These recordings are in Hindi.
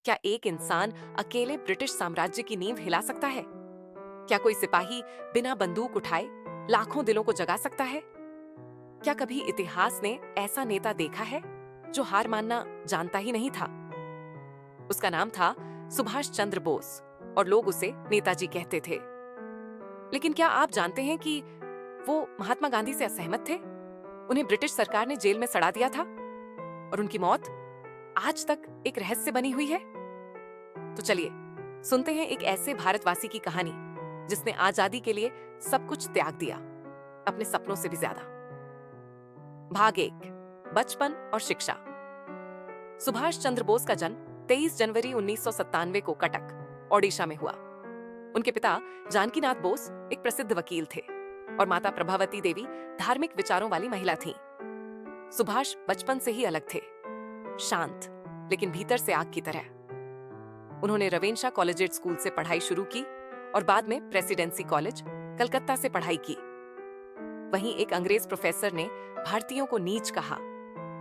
क्या एक इंसान अकेले ब्रिटिश साम्राज्य की नींव हिला सकता है? क्या कोई सिपाही बिना बंदूक उठाए लाखों दिलों को जगा सकता है? क्या कभी इतिहास ने ऐसा नेता देखा है जो हार मानना जानता ही नहीं था? उसका नाम था सुभाष चंद्र बोस और लोग उसे नेताजी कहते थे। लेकिन क्या आप जानते हैं कि वो महात्मा गांधी से असहमत थे? उन्हें ब्रिटिश सरकार ने जेल में सड़ा दिया था और उनकी मौत आज तक एक रहस्य बनी हुई है। तो चलिए सुनते हैं एक ऐसे भारतवासी की कहानी जिसने आजादी के लिए सब कुछ त्याग दिया, अपने सपनों से भी ज्यादा। भाग 1, बचपन और शिक्षा। सुभाष चंद्र बोस का जन्म 23 जनवरी 1997 को कटक, ओडिशा में हुआ। उनके पिता जानकीनाथ बोस एक प्रसिद्ध वकील थे और माता प्रभावती देवी धार्मिक विचारों वाली महिला थीं। सुभाष बचपन से ही अलग थे, शांत लेकिन भीतर से आग की तरह। उन्होंने रवेंशा कॉलेजिएट स्कूल से पढ़ाई शुरू की और बाद में प्रेसिडेंसी कॉलेज, कलकत्ता से पढ़ाई की। वहीं एक अंग्रेज प्रोफेसर ने भारतीयों को नीच कहा।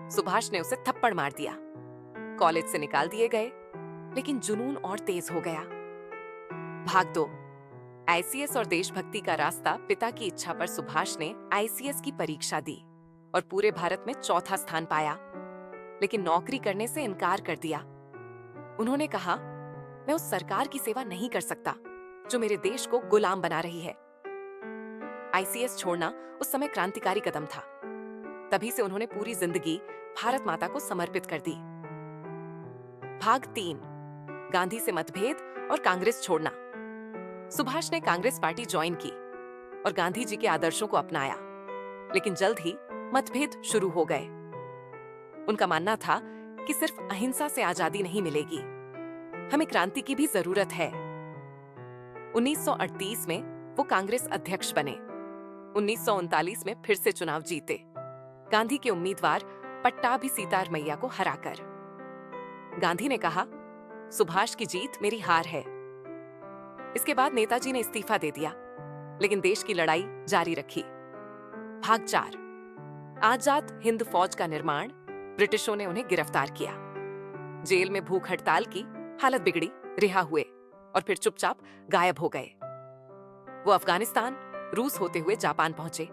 सुभाष ने उसे थप्पड़ मार दिया। कॉलेज से निकाल दिए गए, लेकिन जुनून और तेज हो गया। भाग 2, आईसीएस और देशभक्ति का रास्ता। पिता की इच्छा पर सुभाष ने आईसीएस की परीक्षा दी और पूरे भारत में चौथा स्थान पाया, लेकिन नौकरी करने से इनकार कर दिया। उन्होंने कहा, मैं उस सरकार की सेवा नहीं कर सकता जो मेरे देश को गुलाम बना रही है। आईसीएस छोड़ना उस समय क्रांतिकारी कदम था। तभी से उन्होंने पूरी जिंदगी भारत माता को समर्पित कर दी। भाग 3, गांधी से मतभेद और कांग्रेस छोड़ना। सुभाष ने कांग्रेस पार्टी ज्वाइन की और गांधी जी के आदर्शों को अपनाया, लेकिन जल्द ही मतभेद शुरू हो गए। उनका मानना था कि सिर्फ अहिंसा से आजादी नहीं मिलेगी, हमें क्रांति की भी जरूरत है। 1938 में वो कांग्रेस अध्यक्ष बने। 1939 में फिर से चुनाव जीते, गांधी के उम्मीदवार पट्टाभी सीतारमैया को हराकर। गांधी ने कहा, सुभाष की जीत मेरी हार है। इसके बाद नेताजी ने इस्तीफा दे दिया, लेकिन देश की लड़ाई जारी रखी। भाग 4, आजाद हिंद फौज का निर्माण। ब्रिटिशों ने उन्हें गिरफ्तार किया, जेल में भूख हड़ताल की, हालत बिगड़ी, रिहा हुए और फिर चुपचाप गायब हो गए। वो अफगानिस्तान, रूस होते हुए जापान पहुंचे।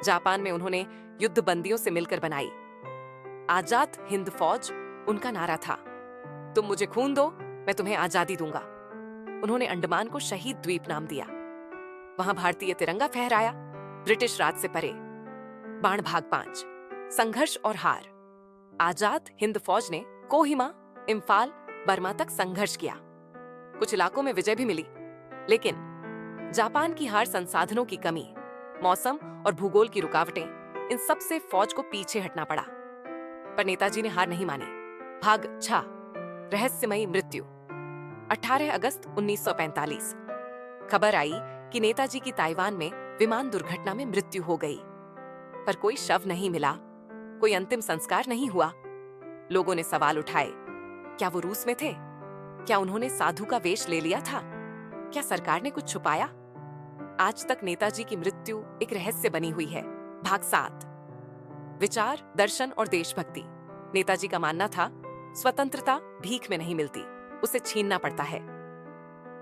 जापान में उन्होंने युद्ध बंदियों से मिलकर बनाई आजाद हिंद फौज। उनका नारा था, तुम मुझे खून दो, मैं तुम्हें आजादी दूंगा। उन्होंने अंडमान को शहीद द्वीप नाम दिया। वहां भारतीय तिरंगा फहराया, ब्रिटिश राज से परे। बाण भाग 5, संघर्ष और हार। आजाद हिंद फौज ने कोहिमा, इम्फाल, बर्मा तक संघर्ष किया। कुछ इलाकों में विजय भी मिली, लेकिन जापान की हार, संसाधनों की कमी, मौसम और भूगोल की रुकावटें, इन सब से फौज को पीछे हटना पड़ा। पर नेताजी ने हार नहीं मानी। भाग 6, रहस्यमयी मृत्यु। 18 अगस्त 1945 खबर आई कि नेताजी की ताइवान में विमान दुर्घटना में मृत्यु हो गई, पर कोई शव नहीं मिला, कोई अंतिम संस्कार नहीं हुआ। लोगों ने सवाल उठाए, क्या वो रूस में थे? क्या उन्होंने साधु का वेश ले लिया था? क्या सरकार ने कुछ छुपाया? आज तक नेताजी की मृत्यु एक रहस्य बनी हुई है। भाग 7, विचार, दर्शन और देशभक्ति। नेताजी का मानना था, स्वतंत्रता भीख में नहीं मिलती, उसे छीनना पड़ता है।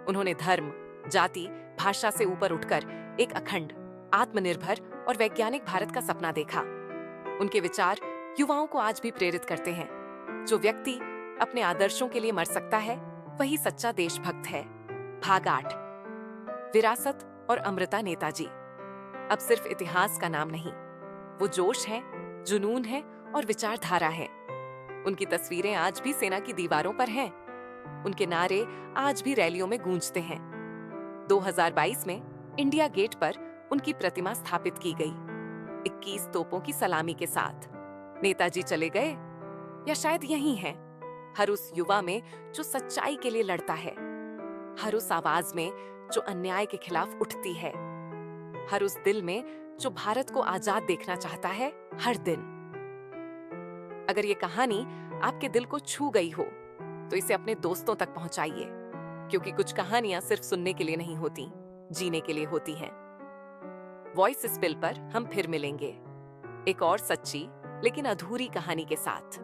उन्होंने धर्म, जाति, भाषा से ऊपर उठकर एक अखंड, आत्मनिर्भर और वैज्ञानिक भारत का सपना देखा। उनके विचार युवाओं को आज भी प्रेरित करते हैं। जो व्यक्ति अपने आदर्शों के लिए मर सकता है, वही सच्चा देशभक्त है। भाग 8, विरासत और अमृता। नेताजी अब सिर्फ इतिहास का नाम नहीं, वो जोश है, जुनून है और विचारधारा है। उनकी तस्वीरें आज भी सेना की दीवारों पर हैं। उनके नारे आज भी रैलियों में गूंजते हैं। 2022 में इंडिया गेट पर उनकी प्रतिमा स्थापित की गई, 21 तोपों की सलामी के साथ। नेताजी चले गए, या शायद यही हैं, हर उस युवा में जो सच्चाई के लिए लड़ता है, हर उस आवाज में जो अन्याय के खिलाफ उठती है, हर उस दिल में जो भारत को आजाद देखना चाहता है हर दिन। अगर ये कहानी आपके दिल को छू गई हो, तो इसे अपने दोस्तों तक पहुंचाइए, क्योंकि कुछ कहानियां सिर्फ सुनने के लिए नहीं होती, जीने के लिए होती हैं। वॉइस स्पिल पर हम फिर मिलेंगे, एक और सच्ची लेकिन अधूरी कहानी के साथ।